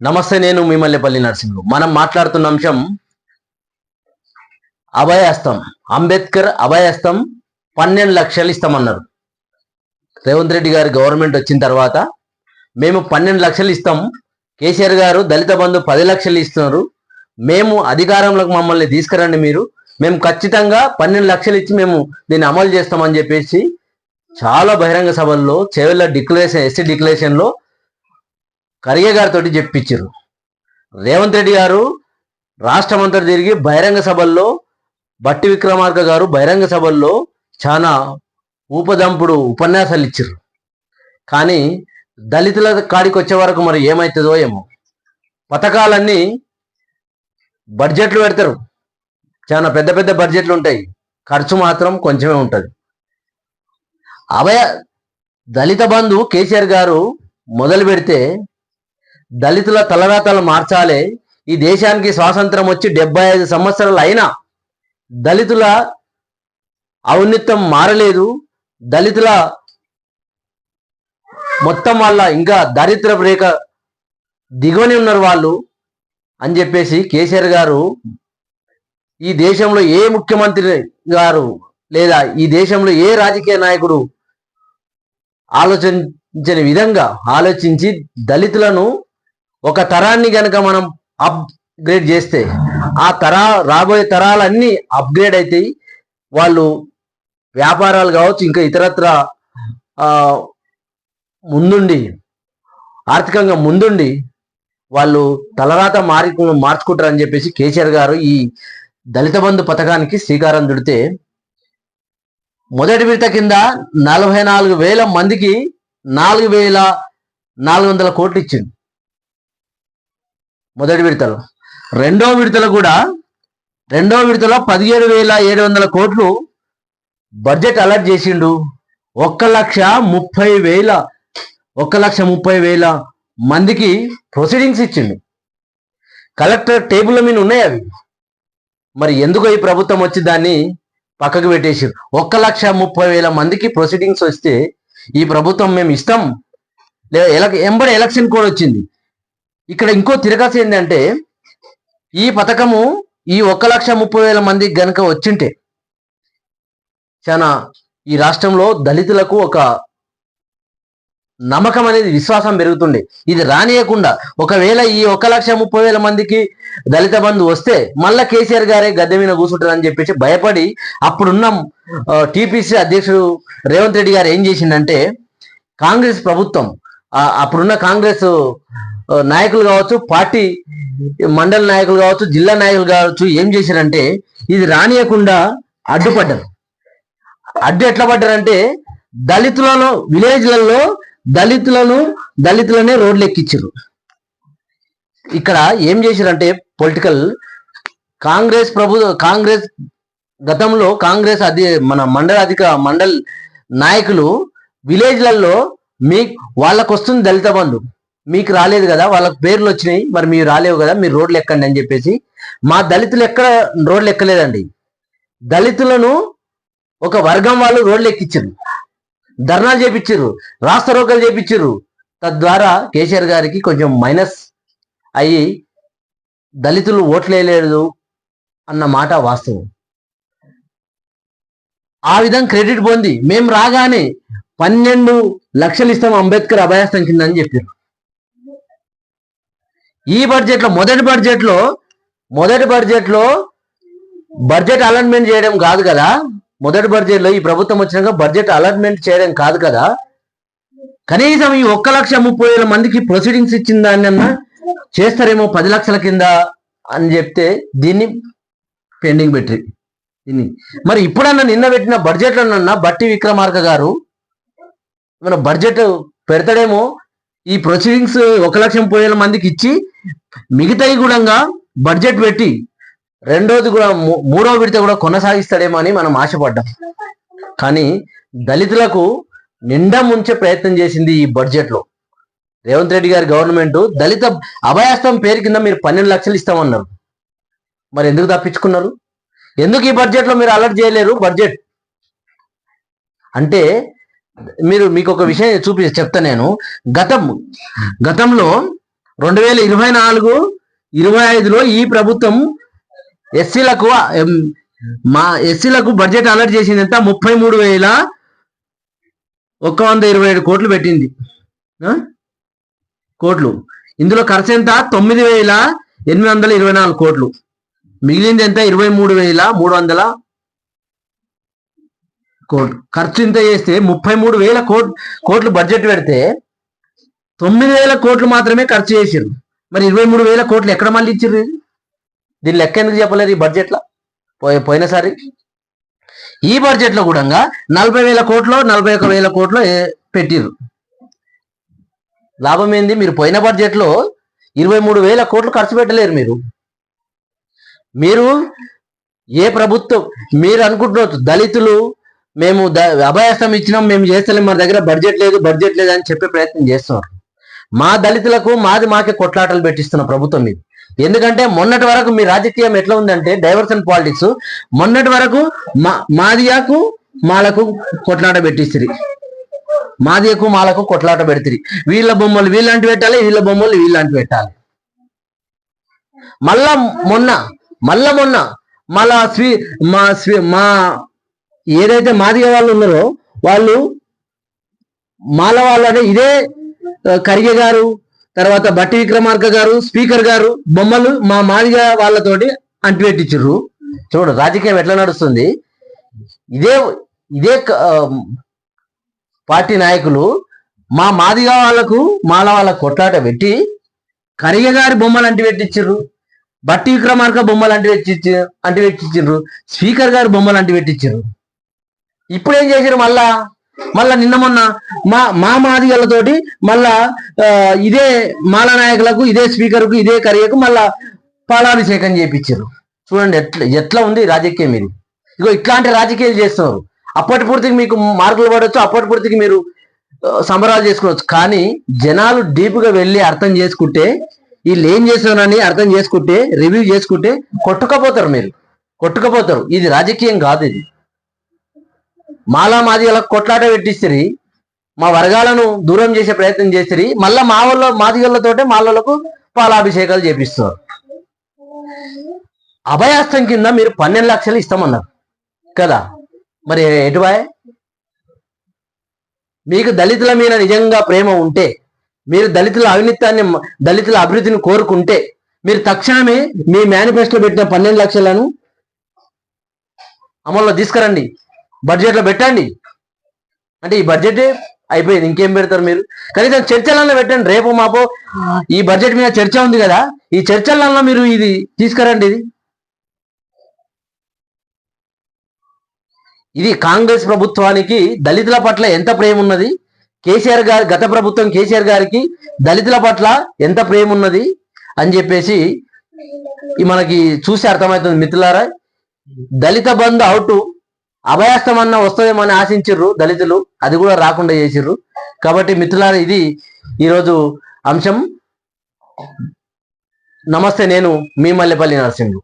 నమస్తే, నేను మీ మల్లెపల్లి నరసింహులు. మనం మాట్లాడుతున్న అంశం అభయహస్తం. అంబేద్కర్ అభయహస్తం 12 లక్షలు ఇస్తామన్నారు. రేవంత్ రెడ్డి గారి గవర్నమెంట్ వచ్చిన తర్వాత మేము 12 లక్షలు ఇస్తాం, కేసీఆర్ గారు దళిత బంధు 10 లక్షలు ఇస్తున్నారు, మేము అధికారంలోకి మమ్మల్ని తీసుకురండి, మేము ఖచ్చితంగా 12 లక్షలు ఇచ్చి మేము దీన్ని అమలు చేస్తామని చెప్పేసి చాలా బహిరంగ సభల్లో చేవెళ్ళ డిక్లరేషన్, ఎస్సీ డిక్లరేషన్లో ఖర్గే గారితో చెప్పించారు. రేవంత్ రెడ్డి గారు రాష్ట్రమంతా తిరిగి బహిరంగ సభల్లో, బట్టి విక్రమార్క గారు బహిరంగ సభల్లో చాలా ఊపదంపుడు ఉపన్యాసాలు ఇచ్చారు. కానీ దళితుల కాడికి వచ్చే వరకు మరి ఏమవుతుందో ఏమో. పథకాలన్నీ బడ్జెట్లు పెడతారు, చాలా పెద్ద పెద్ద బడ్జెట్లు ఉంటాయి, ఖర్చు మాత్రం కొంచెమే ఉంటుంది. దళిత బంధు కేసీఆర్ గారు మొదలు పెడితే దళితుల తలరాతలు మార్చాలి, ఈ దేశానికి స్వాతంత్రం వచ్చి 75 సంవత్సరాలు అయినా దళితుల ఔన్నత్యం మారలేదు, దళితుల మొత్తం వల్ల ఇంకా దరిద్ర రేఖ దిగువని ఉన్నారు వాళ్ళు అని చెప్పేసి కేసీఆర్ గారు ఈ దేశంలో ఏ ముఖ్యమంత్రి గారు లేదా ఈ దేశంలో ఏ రాజకీయ నాయకుడు ఆలోచించని విధంగా ఆలోచించి దళితులను ఒక తరాన్ని గనక మనం అప్గ్రేడ్ చేస్తే ఆ రాబోయే తరాలన్నీ అప్గ్రేడ్ అవుతాయి. వాళ్ళు వ్యాపారాలు కావచ్చు, ఇంకా ఇతరత్ర ముందుండి ఆర్థికంగా ముందుండి వాళ్ళు తలరాత మార్చుకుంటారని చెప్పేసి కేసీఆర్ గారు ఈ దళిత బంధు పథకానికి శ్రీకారం చుడితే మొదటి విడత కింద 44,000 మందికి 4,400 కోట్లు ఇచ్చింది మొదటి విడతలో. రెండో విడతలో 17,700 కోట్లు బడ్జెట్ అలర్ట్ చేసిండు. 1,30,000 మందికి ప్రొసీడింగ్స్ ఇచ్చిండు. కలెక్టర్ టేబుల్ మీద ఉన్నాయి అవి. మరి ఎందుకో ఈ ప్రభుత్వం వచ్చి దాన్ని పక్కకు పెట్టేసారు. 1,30,000 మందికి ప్రొసీడింగ్స్ వస్తే ఈ ప్రభుత్వం మేము ఇస్తాం ఎంబడి ఎలక్షన్ కోడ్ వచ్చింది. ఇక్కడ ఇంకో తిరగసి ఏంటంటే ఈ పథకము ఈ 1,30,000 మందికి గనక వచ్చింటే చాలా ఈ రాష్ట్రంలో దళితులకు ఒక నమ్మకం అనేది, విశ్వాసం పెరుగుతుండే. ఇది రానియకుండా ఒకవేళ ఈ 1,30,000 మందికి దళిత బంధు వస్తే మళ్ళా కేసీఆర్ గారే గద్దె మీద కూర్చుంటారని చెప్పేసి భయపడి అప్పుడున్న టీపీసీ అధ్యక్షుడు రేవంత్ రెడ్డి గారు ఏం చేసిందంటే, కాంగ్రెస్ ప్రభుత్వం అప్పుడున్న కాంగ్రెస్ నాయకులు కావచ్చు, పార్టీ మండల నాయకులు కావచ్చు, జిల్లా నాయకులు కావచ్చు, ఏం చేశారంటే ఇది రానియకుండా అడ్డుపడ్డారు. ఎట్లా పడ్డారంటే దళితులలో విలేజ్లలో దళితులనే రోడ్లు ఎక్కించారు. ఇక్కడ ఏం చేశారంటే పొలిటికల్ కాంగ్రెస్ గతంలో కాంగ్రెస్ మన మండల్ నాయకులు విలేజ్లలో వాళ్ళకు వస్తుంది దళిత బంధు, మీకు రాలేదు కదా, వాళ్ళకి పేర్లు వచ్చినాయి, మరి మీరు రాలేవు కదా, మీరు రోడ్లు ఎక్కండి అని చెప్పేసి. మా దళితులు ఎక్కడ రోడ్లు ఎక్కలేదండి. దళితులను ఒక వర్గం వాళ్ళు రోడ్లు ఎక్కించారు, ధర్నాలు చేపించారు, రాస్తారోకలు చేపించారు. తద్వారా కేసీఆర్ గారికి కొంచెం మైనస్ అయ్యి దళితులు ఓట్లేయలేదు అన్న మాట వాస్తవం. ఆ విధంగా క్రెడిట్ పొంది మేము రాగానే 12 లక్షలు ఇస్తాం అంబేద్కర్ అభయహస్తం కింద అని చెప్పారు. ఈ బడ్జెట్లో మొదటి బడ్జెట్లో బడ్జెట్ అలాట్మెంట్ చేయడం కాదు కదా, మొదటి బడ్జెట్లో ఈ ప్రభుత్వం వచ్చినాక బడ్జెట్ అలాట్మెంట్ చేయడం కాదు కదా, కనీసం ఈ 1,30,000 మందికి ప్రొసీడింగ్స్ ఇచ్చిన దాన్ని అన్నా చేస్తారేమో 10 లక్షల కింద అని చెప్తే దీన్ని పెండింగ్ పెట్టి మరి ఇప్పుడన్నా నిన్న పెట్టిన బడ్జెట్లోనన్నా బట్టి విక్రమార్క గారు మన బడ్జెట్ పెడతాడేమో, ఈ ప్రొసీడింగ్స్ 1,30,000 మందికి ఇచ్చి మిగతాయి కూడా బడ్జెట్ పెట్టి రెండోది కూడా మూడో విడత కూడా కొనసాగిస్తాడేమో అని మనం ఆశపడ్డాం. కానీ దళితులకు నిండా ముంచే ప్రయత్నం చేసింది ఈ బడ్జెట్లో రేవంత్ రెడ్డి గారి గవర్నమెంట్. దళిత అభయహస్తం పేరు కింద మీరు 12 లక్షలు ఇస్తామన్నారు, మరి ఎందుకు తప్పించుకున్నారు? ఎందుకు ఈ బడ్జెట్లో మీరు అలర్ట్ చేయలేరు? బడ్జెట్ అంటే మీకు ఒక విషయం చెప్తా నేను. గతంలో 2024-25లో ఈ ప్రభుత్వం ఎస్సీలకు బడ్జెట్ అలర్ట్ చేసింది ఎంత 33,127 కోట్లు పెట్టింది కోట్లు. ఇందులో ఖర్చు ఎంత 9,824 కోట్లు. మిగిలింది ఎంత 23,300 కోట్లు. ఖర్చు ఇంత చేస్తే 33,000 కోట్లు బడ్జెట్ పెడితే 9,000 కోట్లు మాత్రమే ఖర్చు చేసారు. మరి 23,000 కోట్లు ఎక్కడ మళ్ళీ ఇచ్చారు? దీని లెక్క ఎందుకు చెప్పలేదు ఈ బడ్జెట్లో? పోయినసారి ఈ బడ్జెట్లో కూడా 40,000 కోట్లు 41,000 కోట్లు పెట్టిరు. లాభం ఏంది? మీరు పోయిన బడ్జెట్లో 23,000 కోట్లు ఖర్చు పెట్టలేరు. మీరు ఏ ప్రభుత్వం మీరు అనుకుంటున్నారు దళితులు మేము అభయస్థం ఇచ్చినాం, మేము చేస్తలేం, మన దగ్గర బడ్జెట్ లేదు అని చెప్పే ప్రయత్నం చేస్తున్నారు. మా దళితులకు మాకే కొట్లాటలు పెట్టిస్తున్న ప్రభుత్వం ఇది. ఎందుకంటే మొన్నటి వరకు మీ రాజకీయం ఎట్లా ఉందంటే డైవర్షన్ పాలిటిక్స్. మొన్నటి వరకు మాదియాకు మాలకు కొట్లాట పెట్టిస్తుంది, మాదియకు మాలకు కొట్లాట పెడుతుంది. వీళ్ళ బొమ్మలు వీళ్ళంటి పెట్టాలి, వీళ్ళ బొమ్మలు వీళ్ళంటి పెట్టాలి. మళ్ళా మొన్న మా ఏదైతే మాదిగ వాళ్ళు ఉన్నారో వాళ్ళు మాల వాళ్ళని ఇదే ఖర్గే గారు, తర్వాత బట్టి విక్రమార్క గారు, స్పీకర్ గారు బొమ్మలు మా మాదిగ వాళ్ళతోటి అంటిపెట్టించారు. చూడు రాజకీయం ఎట్లా నడుస్తుంది. ఇదే పార్టీ నాయకులు మా మాదిగ వాళ్ళకు మాల వాళ్ళకు కొట్లాట పెట్టి ఖర్గే గారి బొమ్మలు అంటిపెట్టించారు, బట్టి విక్రమార్క బొమ్మలు అంటిపెట్టించారు, స్పీకర్ గారు బొమ్మలు అంటిపెట్టించారు. ఇప్పుడు ఏం చేశారు? మళ్ళా నిన్న మొన్న మా మాదిగలతోటి మళ్ళా ఇదే మాల నాయకులకు, ఇదే స్పీకర్కు, ఇదే ఖర్గేకు మళ్ళా పాలాభిషేకం చేయించారు. చూడండి ఎట్లా ఉంది రాజకీయం ఇది. ఇగో ఇట్లాంటి రాజకీయాలు చేస్తున్నారు. అప్పటి పూర్తికి మీకు మార్కులు పడవచ్చు, అప్పటి పూర్తికి మీరు సంబరాలు చేసుకోవచ్చు. కానీ జనాలు డీప్గా వెళ్ళి అర్థం చేసుకుంటే, వీళ్ళు ఏం చేస్తున్నారని అర్థం చేసుకుంటే, రివ్యూ చేసుకుంటే కొట్టుకపోతారు. ఇది రాజకీయం కాదు. ఇది మాలా మాదిగలకు కొట్లాట పెట్టిస్తుంది, మా వర్గాలను దూరం చేసే ప్రయత్నం చేస్తుంది. మళ్ళా మాదిగలతోటే మాలకు పాలాభిషేకాలు చేపిస్తారు. అభయాస్తం కింద మీరు 12 లక్షలు ఇస్తామన్నారు కదా, మరి ఎటువాయ్? మీకు దళితుల మీద నిజంగా ప్రేమ ఉంటే, మీరు దళితుల అభివృద్ధిని కోరుకుంటే మీరు తక్షణమే మీ మేనిఫెస్టోలో పెట్టిన 12 లక్షలను అమల్లో తీసుకురండి, బడ్జెట్లో పెట్టండి. అంటే ఈ బడ్జెట్ అయిపోయింది, ఇంకేం పెడతారు మీరు? కనీసం చర్చలలో పెట్టండి. రేపు మాపో ఈ బడ్జెట్ మీద చర్చ ఉంది కదా, ఈ చర్చలలో మీరు ఇది తీసుకురండి. ఇది కాంగ్రెస్ ప్రభుత్వానికి దళితుల పట్ల ఎంత ప్రేమ ఉన్నది, కేసీఆర్ గారు గత ప్రభుత్వం కేసీఆర్ గారికి దళితుల పట్ల ఎంత ప్రేమ ఉన్నది అని చెప్పేసి మనకి చూసి అర్థమవుతుంది. మిత్రులారా, దళిత బంధు అవుట్ అభయాస్తం అన్న వస్తుందేమని ఆశించిర్రు దళితులు, అది కూడా రాకుండా చేసిర్రు. కాబట్టి మిత్రులారా, ఇది ఈరోజు అంశం. నమస్తే, నేను మీ మల్లెపల్లి నరసింహులు.